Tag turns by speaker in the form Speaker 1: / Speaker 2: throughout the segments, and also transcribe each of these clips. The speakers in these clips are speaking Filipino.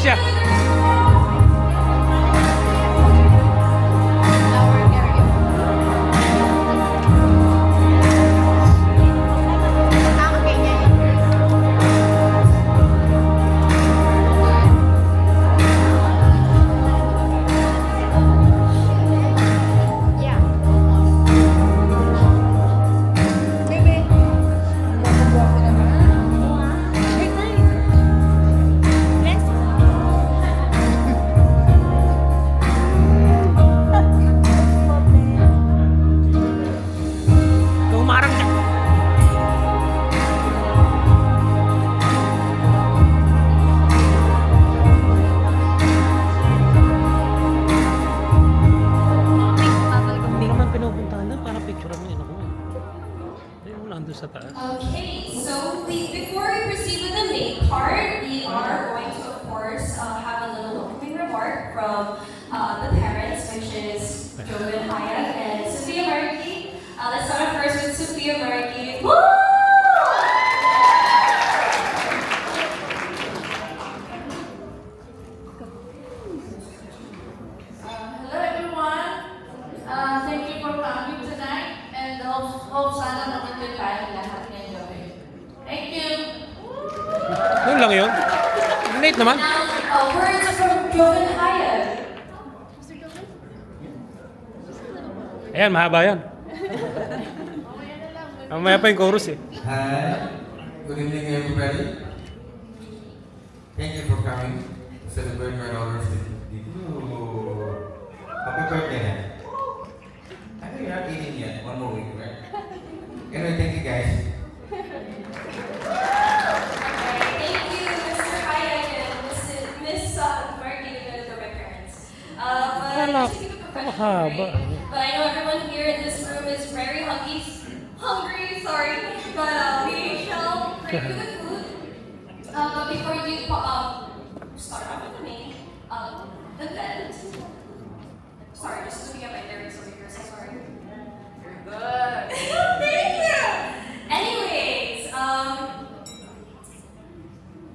Speaker 1: siya. Umarang siya. Hindi naman pinupuntahan na para picturean mo yun ako. Ayun, nandun sa taas.
Speaker 2: Okay, so before we proceed with the main part, we are going to, of course, have a little welcoming remark from the parents, which is Joven Hayek and Sophia Mariki. Let's start first with Sophia Mariki. Woo!
Speaker 3: Hello everyone. Thank you for coming tonight and hope sana naman din tayo lahat ngayong gabi. Thank you.
Speaker 1: Yun lang yun. Late naman.
Speaker 2: Now, words from Joven Hayek.
Speaker 1: Ayan, mahaba yan. Mamaya pa yung chorus eh.
Speaker 4: Hi, good evening everybody. Thank you for coming to celebrate my daughter's birthday. Happy birthday. I know you're not eating yet, one more week, right? Anyway, thank you guys.
Speaker 2: Thank you, Mr. Hayek and Miss Mariki, for my parents.
Speaker 1: Akala
Speaker 2: Just to keep it professional,
Speaker 1: mahaba.
Speaker 2: right? But I know everyone here in this room is very hungry, sorry. But we shall pray for the food. But before we do start off with the main event. Sorry, just looking at my lyrics over here, so sorry. You're good. Thank you! Anyways,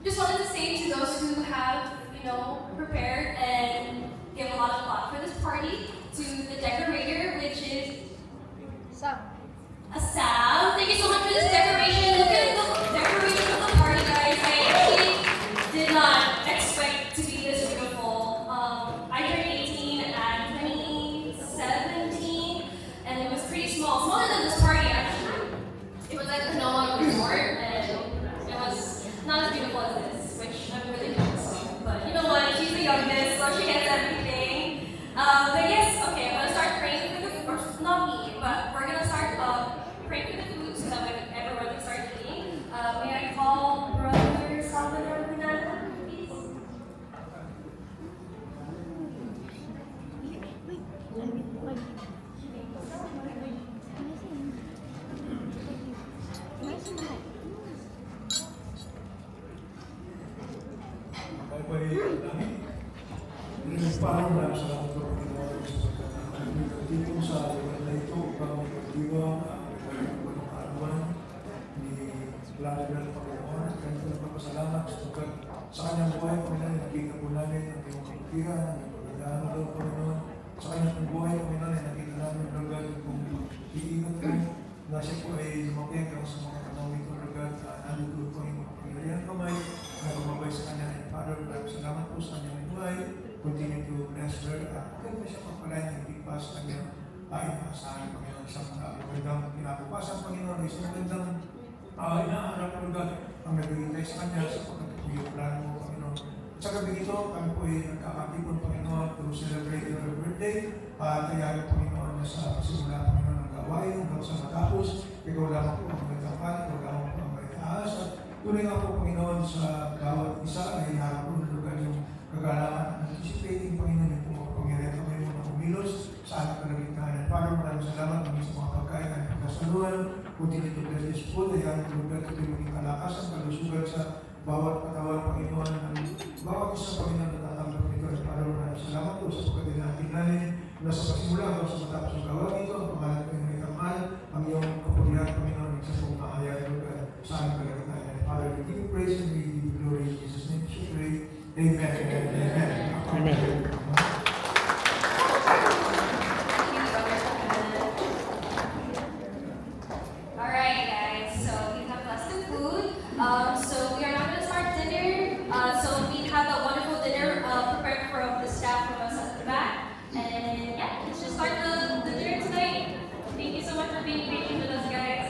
Speaker 2: just wanted to say to those who have, prepared and give a lot of thought for this party, to the decorator, which is Sam. Thank you so much for this decoration. Look at the decoration of the party, guys. I actually did not expect to be this beautiful. I turned 18 at 2017, and it was pretty small. Smaller than this party, actually. It was at the Noah Resort, and it was not as beautiful as this, which I'm really jealous of. But you know what? She's the youngest, so she gets everything. But yes, okay, I'm gonna start praying for the food. Not me, but we're gonna start praying for the food so that when everyone can start eating. May I call Brother Salvador Fernando, please?
Speaker 5: Parang maraming salamat po ang ginawa ko sa pagkakataon dito sa lugar na ito upang magdiwang ang walang kaarawan ni Vladimir Panginoon at kanyang nagpapasalamat sa kanyang buhay, Panginoon, nakita po namin ang iyong kabutihan, ang iyong pagandaan ng loob, Panginoon. Sa kanyang buhay, Panginoon, ay nakita namin, Lord, kung iingat ko na siya po ay lumaki hanggang sa mga panawin ko, Lord, nandito po yung pangyayahan kamay na lumabay sa kanya. Father, maraming salamat po sa kanyang buhay. Continue to bless her. Kaya po siya pagpalain ng higpas sa kanyang inaasahan, Panginoon, sa mga magandang pinapapasan, Panginoon, isang magandang inaarap, Lord, ang nagbigay sa kanya sa pagkakatuloy plano mo, Panginoon. Sa gabi ito, kami po ay nagkakatipon, Panginoon, to celebrate your birthday. Kaya, Panginoon, na sa pasimula, Panginoon, ng gawain hanggang sa matapos. Ikaw lamang po ang magandang, ikaw lamang po ang may taas. At tuloy nga po, Panginoon, sa bawat isa ay harap po ng lugar yung kagalangan, anticipating, Panginoon, yung pumapangyarin kami mo na umilos sa ating kalagitnaan. Para maraming salamat kami sa mga pagkain at pagkasaluhan. Continue to bless this food. Ayan, lugar ito yung maging kalakasan, kalusugan sa bawat katawan, Panginoon. Bawat isa, Panginoon, natatanggap nito. At para maraming salamat po sa pagkatinating namin na sa pasimula hanggang sa matapos ng gawa ito. Ang pangalan ko yung may kamahal, ang iyong kapulihan, Panginoon, sa pong maayat, lugar sa ating kalagitnaan. Father, we give you praise and we give you glory in Jesus' name. We pray. Amen. Amen.
Speaker 1: Amen.
Speaker 2: Alright guys, so we have lots of food. So we are now going to start dinner. So we have a wonderful dinner prepared from the staff from us at the back. And yeah, let's just start the dinner tonight. Thank you so much for being patient with us guys.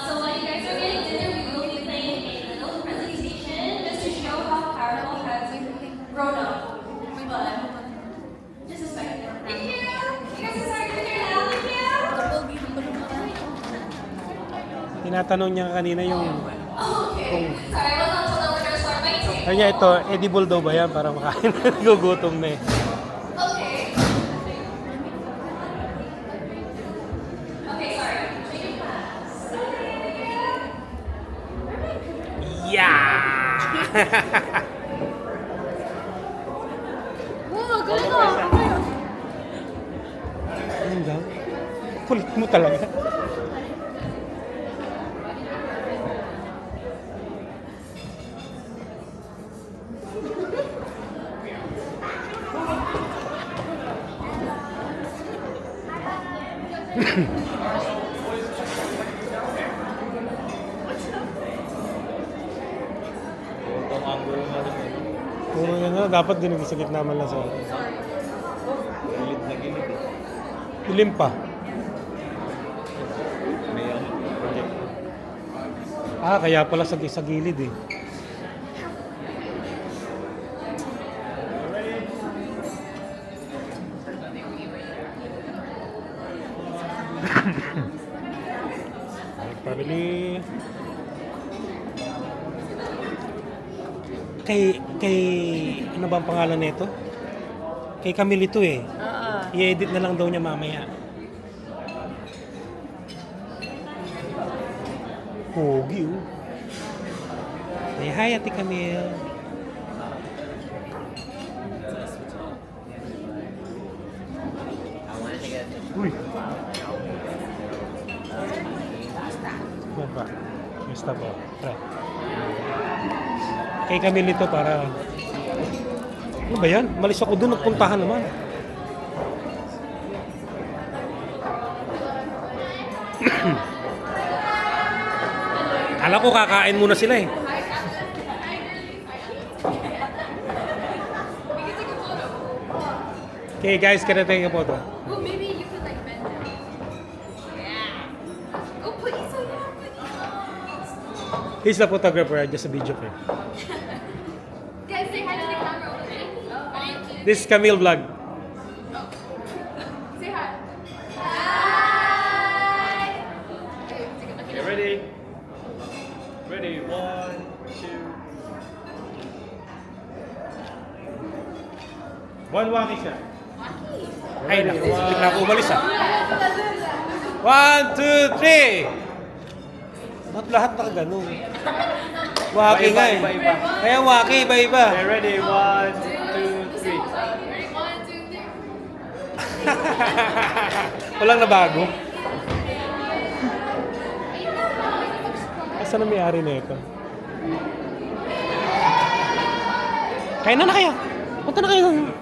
Speaker 2: So while you guys are getting dinner, we will be playing a little presentation just to show how Carol has grown up. But just a second. Thank you! You guys are starting dinner now, thank you!
Speaker 1: Tinatanong niya kanina yung...
Speaker 2: Okay. Sorry, I wasn't told that we're gonna start by two.
Speaker 1: Kanya ito, edible daw ba yan para makain? Gugutom na eh.
Speaker 2: Okay. Okay, sorry. Change it fast.
Speaker 1: Yeah!
Speaker 2: Wow, galing mo.
Speaker 1: Ano daw? Kulit mo talaga. Puro yan na, dapat din sa gitna man lang sa...
Speaker 4: Gilid na gilid eh.
Speaker 1: Ilim pa.
Speaker 4: May ano, project.
Speaker 1: Ah, kaya pala sa gilid eh. Family. Kay ano ba ang pangalan nito? Kay Camille ito eh. I-edit na lang daw niya mamaya. Pogi oh. Ay, hi Ate Camille. Uy. Yan pa. Basta po. Try. Kay Camille ito para... Ano ba yan? Malis ako doon, nagpuntahan naman. Kala ko kakain muna sila eh. Okay guys, can I take a photo?
Speaker 2: Oh, maybe you could like bend down. Yeah. Oh, please, oh yeah, please.
Speaker 1: He's the photographer, just a video for him.
Speaker 2: Guys, say hi to the camera over there. Oh,
Speaker 1: This is Camille Vlog.
Speaker 2: say hi. Hi.
Speaker 6: Okay, ready? Ready, 1, 2. One walkie siya.
Speaker 1: Ay, naku, bigla ako umalis ah. 1, 2, 3! Ba't lahat nakaganon? Waki nga eh.
Speaker 6: Iba-iba.
Speaker 1: Kaya waki, iba-iba.
Speaker 6: Okay, ready, 1, 2, 3.
Speaker 1: Walang nabago. Asa na may-ari na ito? Kaya na kaya. Punta na kayo.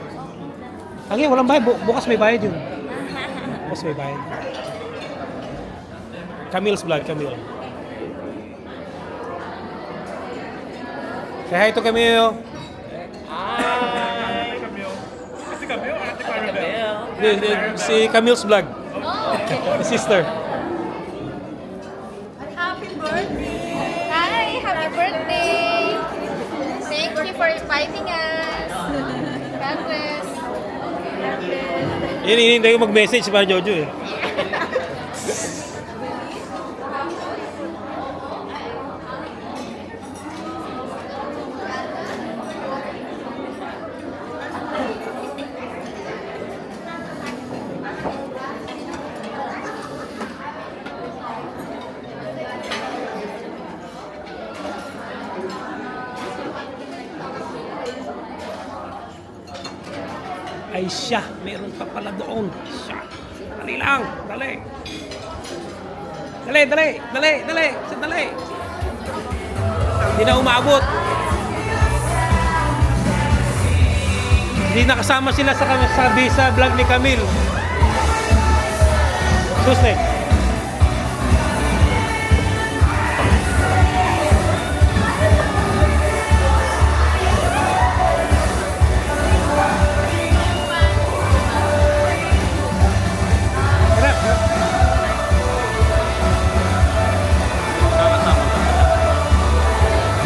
Speaker 1: Okay, walang bayad. Bukas may bayad yun. Bukas may bayad. Camille's Vlog, Camille. Say hi to Camille.
Speaker 6: Hi! Camille. Ate Camille, Ate Clarabelle.
Speaker 1: Si Camille's Vlog. My sister.
Speaker 7: Happy birthday! Hi! Happy birthday! Thank you for inviting us. God bless. God bless.
Speaker 1: Hinihintay ko mag-message para Jojo eh. Ay siya, meron pa pala doon. Siya. Dali lang, dali. Dali, dali, dali, dali, sandali. Hindi na umabot. Hindi nakasama sila sa vlog ni Camille. Who's next?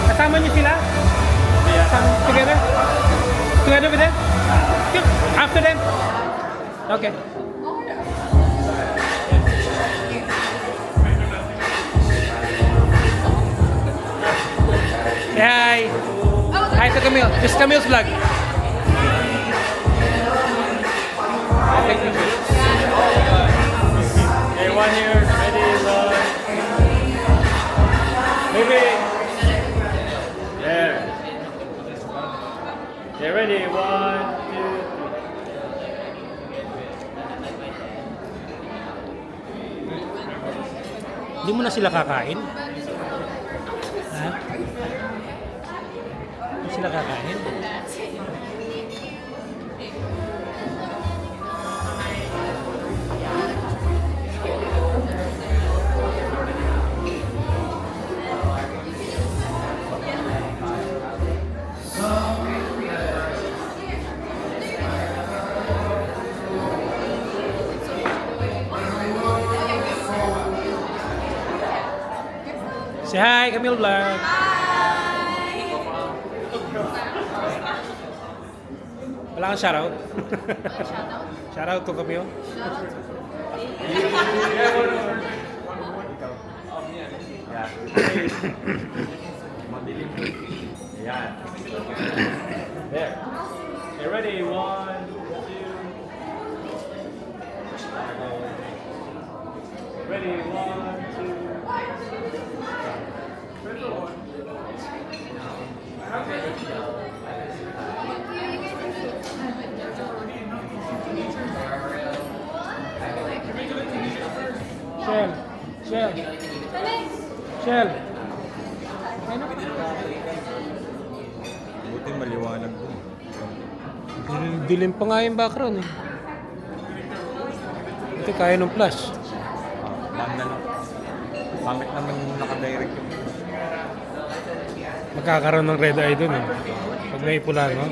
Speaker 1: Kasama niyo sila? Together? Together with them? After them? Okay. Say hi. Hi to Camille. This is Camille's vlog.
Speaker 6: Hey, one here. Ready, one. Maybe. There. Okay, ready, 1, 2, 3.
Speaker 1: Hindi mo na sila kakain? Ha? Hindi sila kakain? Say hi, Camille Vlog. Wala kang shoutout? Shoutout to Camille.
Speaker 6: Yeah. There. Okay, ready, 1, 2. Ready, 1, 2.
Speaker 1: Shell. Shell.
Speaker 4: Buti maliwanag po.
Speaker 1: Dilim pa nga yung background eh. Ito kaya ng flash.
Speaker 4: Lang na lang. Pangit naman yung nakadirect yung...
Speaker 1: Magkakaroon ng red eye dun eh. Pag may pula, no?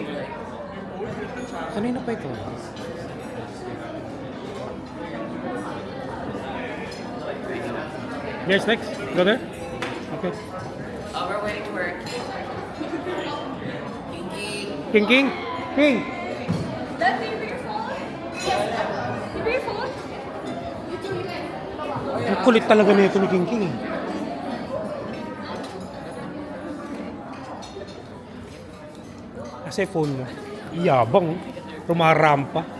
Speaker 1: Kanina pa ito. Yes, next. Go there. Okay.
Speaker 8: We're waiting for
Speaker 1: King. King.
Speaker 2: Dad, can you bring your phone? Can you bring your phone?
Speaker 1: Ang kulit talaga nito ni King eh. Kasi phone mo. Iyabang. Rumarampa.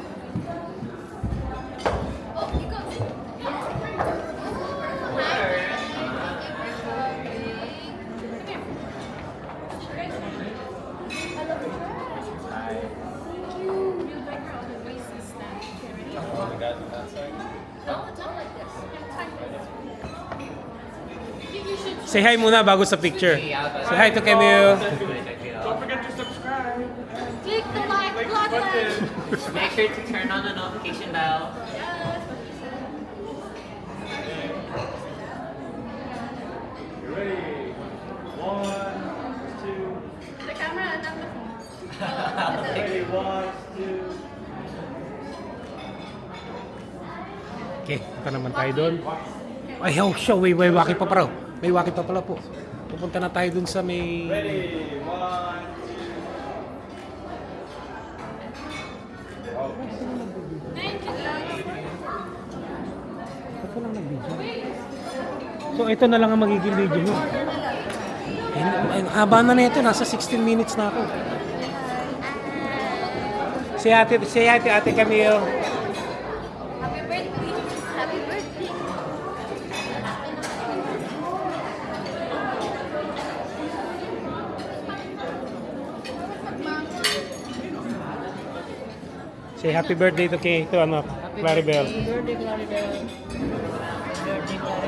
Speaker 1: Say hi muna bago sa picture. Say hi to Camille.
Speaker 6: Don't forget to subscribe.
Speaker 2: Click the like button.
Speaker 8: Make sure to turn on the notification bell.
Speaker 6: You ready? 1, 2.
Speaker 2: The camera and then the phone.
Speaker 6: Ready, 1, 2.
Speaker 1: Okay, punta naman tayo doon. Ay, siya, may waki pa pala. May waki pa pala po. Pupunta na tayo doon sa may...
Speaker 6: Ready, 1, 2.
Speaker 1: Ba't walang nag-video? So, ito na lang ang magiging video mo. Ang haba na ito. Nasa 16 minutes na ako. Say ate Camille.
Speaker 2: Happy birthday. Happy birthday.
Speaker 1: Say happy birthday to Claribel.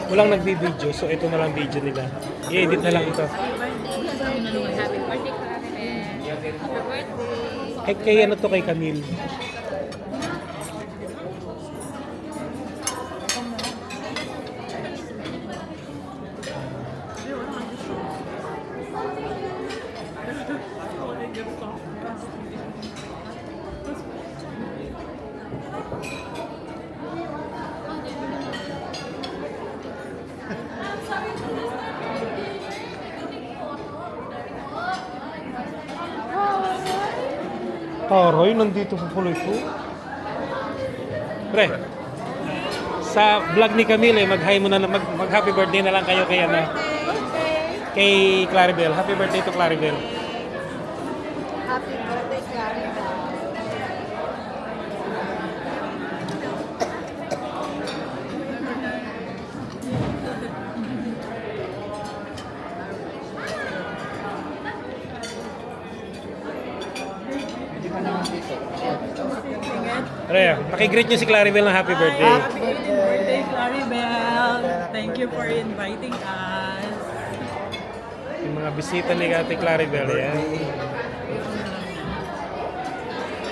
Speaker 1: Walang nagbi-video, so ito na lang video nila. I-edit na lang ito.
Speaker 7: Happy birthday, Claribel. Happy birthday.
Speaker 1: Kay ano to, kay Camille. Taray, nandito pa pala ito. Pre, sa vlog ni Camille, mag-hi muna, mag-happy birthday na lang kayo kay ano, kay Claribel. Happy birthday to Claribel.
Speaker 7: Happy birthday, Claribel.
Speaker 1: Pre, pakigreet nyo si Claribel ng happy birthday.
Speaker 6: Happy birthday, Claribel. Thank you for inviting us.
Speaker 1: Yung mga bisita ni Ate Claribel, yan.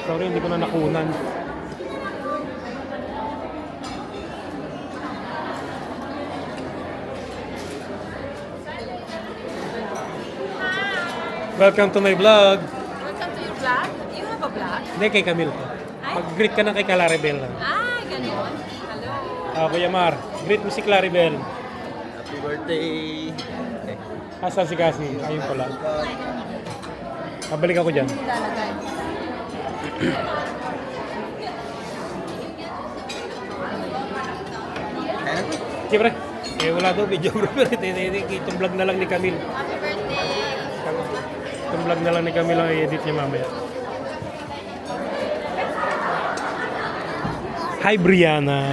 Speaker 1: Sorry, hindi ko na nakunan. Welcome to my vlog.
Speaker 7: Welcome to your vlog. You have a vlog?
Speaker 1: Hindi, kay Camille to. Mag-greet ka na kay Claribel.
Speaker 7: Ah, ganun. Hello.
Speaker 1: Kuya Mar, greet mo si Claribel.
Speaker 9: Happy birthday!
Speaker 1: Asan si Cassie? Ayun pala. Pabalik ako dyan.
Speaker 7: Lalagay.
Speaker 1: Siyempre, wala daw video bro. Itong vlog na lang ni Camille.
Speaker 7: Happy birthday.
Speaker 1: Itong vlog na lang ni Camille ang i-edit niya mamaya. Hi, Brianna.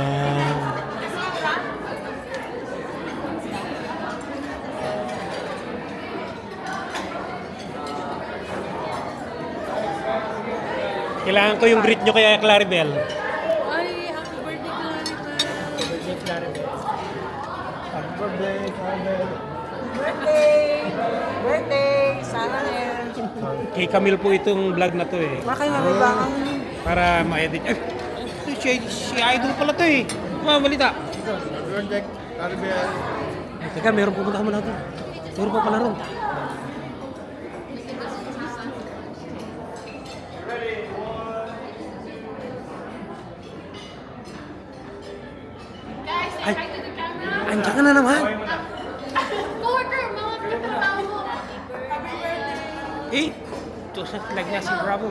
Speaker 1: Kailangan ko yung greet nyo kay Claribel.
Speaker 7: Ay, happy birthday, Claribel.
Speaker 5: Happy birthday, Claribel.
Speaker 6: Birthday! Sana yan.
Speaker 1: Kay Camille po itong vlog na to eh.
Speaker 6: Baka yung mabibang
Speaker 1: Para ma-edit. Eh, si idol pala to eh. Mga balita.
Speaker 9: Happy birthday, Claribel!
Speaker 1: Teka, meron pupunta ka muna doon. Meron pa pala ron.
Speaker 2: Guys, say
Speaker 1: Ay.
Speaker 2: hi to the camera.
Speaker 1: Andiyan ka na naman.
Speaker 2: Coworker, mga katrabaho mo. Happy birthday.
Speaker 1: Eh, ito sa flag niya si Bravo.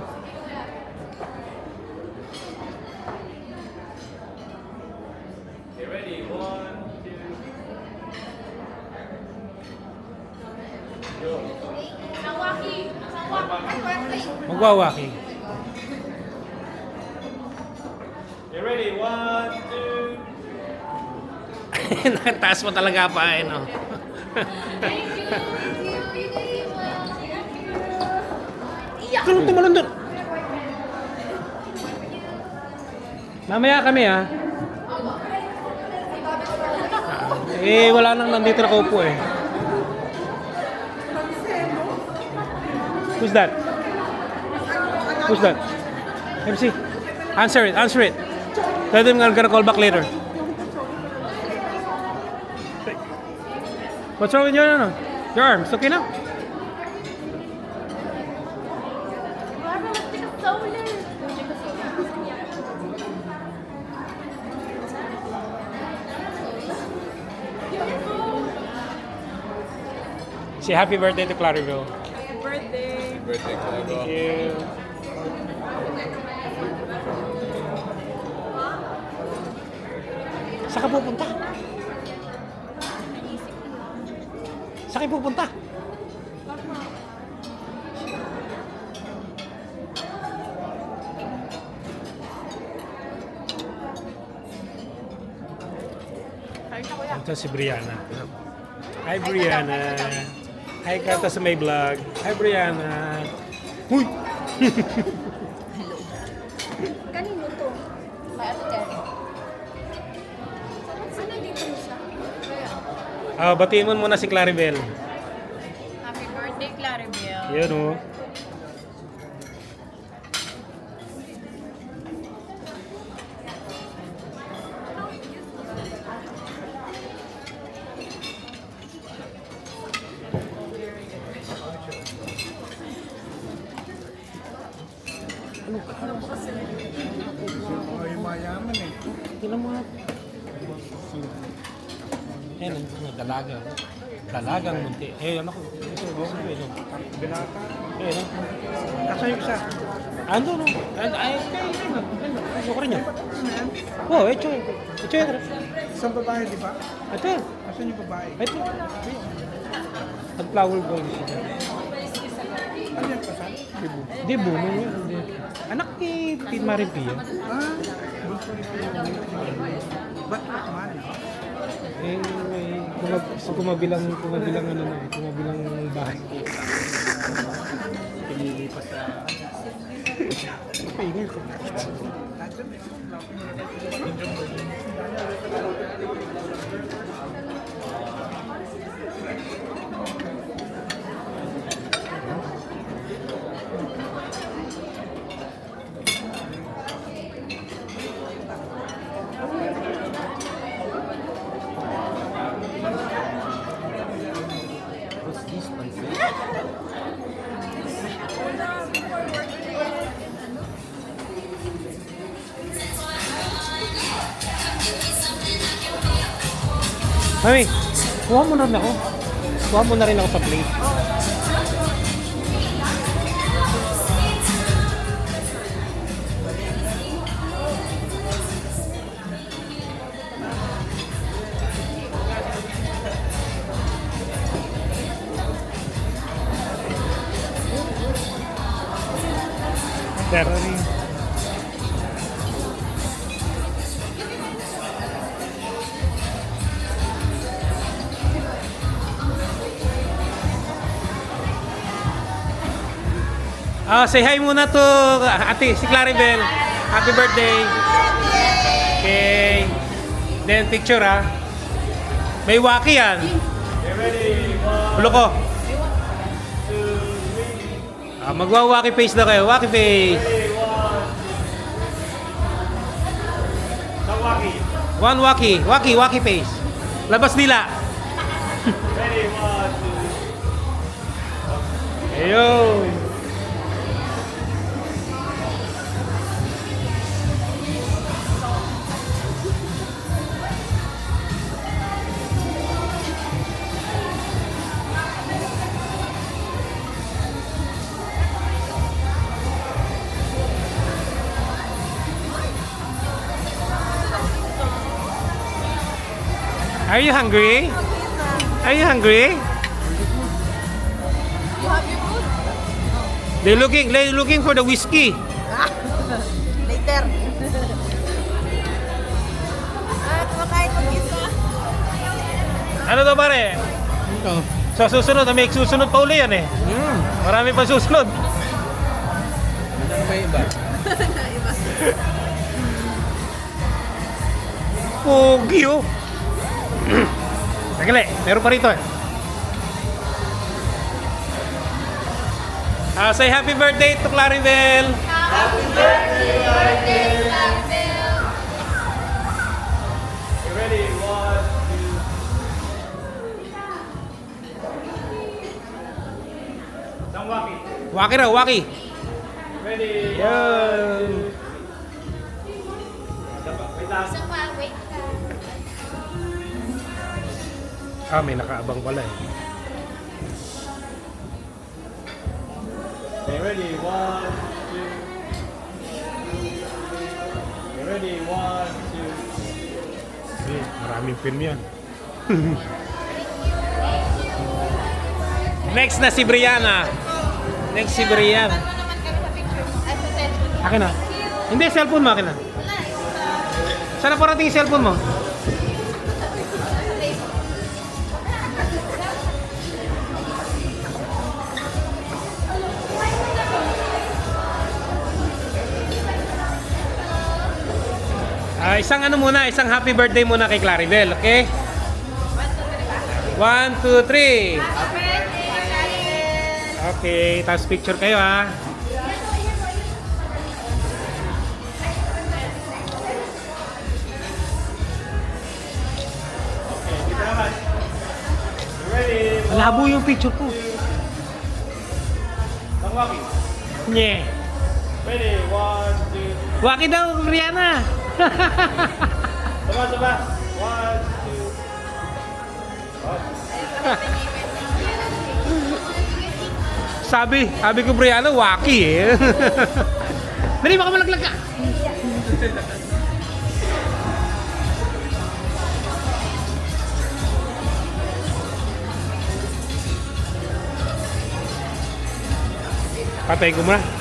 Speaker 2: Sawaki. Sawaki. Birthday.
Speaker 1: Magwawaki.
Speaker 6: You ready? 1, 2...
Speaker 1: Nakataas mo talaga pa eh, no?
Speaker 2: Thank you. Thank you. You did well. Thank you.
Speaker 1: Tulong tumalon doon. Mamaya kami ha. Wala nang nandito na kaupo eh. Who's that? Who's that? MC. Answer it, answer it. Tell them I'm gonna call back later. What's wrong with your arms? Okay now? Say happy birthday to Claribel.
Speaker 6: Happy birthday!
Speaker 9: Birthday, Claribel!
Speaker 1: Thank you. Saan ka pupunta? Saan kayo pupunta? Ito si Brianna. Hi Brianna. Hi kata sa may vlog. Hi Brianna. Huy!
Speaker 7: Kanino to? May ate. Saan dito siya?
Speaker 1: Batiin mo muna si Claribel.
Speaker 7: Happy birthday, Claribel.
Speaker 1: Yun oh.
Speaker 5: Ay, mayaman eh.
Speaker 1: Tingnan mo nga. Ayan, ang dalaga. Dalagang munti. Eh, ano ko? Ito,
Speaker 5: Binata.
Speaker 1: eh, ano?
Speaker 5: Nasa yung isa.
Speaker 1: Ando, no? Ay, gusto ko rin yan. Oh, ito. Ito yan.
Speaker 5: Isang babae, di ba?
Speaker 1: Ito yan.
Speaker 5: Asan yung babae?
Speaker 1: Ito. Ang flower boy.
Speaker 5: Ano yan, kasal?
Speaker 1: Di bo, no? Anak ni Tin Marin Pia.
Speaker 5: Ah, gusto rin ko yung ba't man?
Speaker 1: Eh, may kumabilang ano na, kumabilang bahay. Pinilipas sa... Paingay ko. Mami, kuha mo na rin ako. Kuha mo na rin ako sa plate. Pero rin. Say hi muna to ate, si Claribel. Happy birthday. Okay. Then picture ha. May waki yan. Ulo ko. Magwa-waki face na kayo. Waki face. One waki. Waki face. Labas nila. Ayun. Are you hungry? Are you hungry?
Speaker 7: You have your food?
Speaker 1: They're looking for the whiskey.
Speaker 7: Later. Kumakain mag-isa.
Speaker 1: Ano to pare?
Speaker 9: Ito.
Speaker 1: Sa susunod, may susunod pa uli yan eh. Marami pa susunod.
Speaker 9: Ano ba iba?
Speaker 1: Pogi oh. Sagli, meron pa rito eh. Say happy birthday to Claribel.
Speaker 2: Happy birthday, Claribel.
Speaker 1: You ready? 1, 2. Isang waki. Waki raw, waki. Ready? Yan.
Speaker 2: Isa pa, wait ka.
Speaker 1: May nakaabang pala eh.
Speaker 9: Okay, ready? 1, 2. Okay, ready? 1, 2.
Speaker 1: Maraming film yan. Next na si Brianna. Next si Brianna.
Speaker 2: Ano naman kami sa picture mo? Ay, sa cellphone mo.
Speaker 1: Akin na. Hindi, cellphone mo akin na.
Speaker 2: Wala,
Speaker 1: Saan na parating yung cellphone mo? Isang ano muna, isang happy birthday muna kay Claribel, okay? 1, 2, 3.
Speaker 2: Happy birthday, Claribel.
Speaker 1: Okay, tapos picture kayo ha. Malabo yung picture ko.
Speaker 9: Tangwaki.
Speaker 1: Nye.
Speaker 9: Ready? 1,
Speaker 1: Waki daw, Brianna.
Speaker 9: Saba. 1, 2.
Speaker 1: Sabi ko Brianna, waki eh. Dali, baka malaglag ka. Patay ko muna.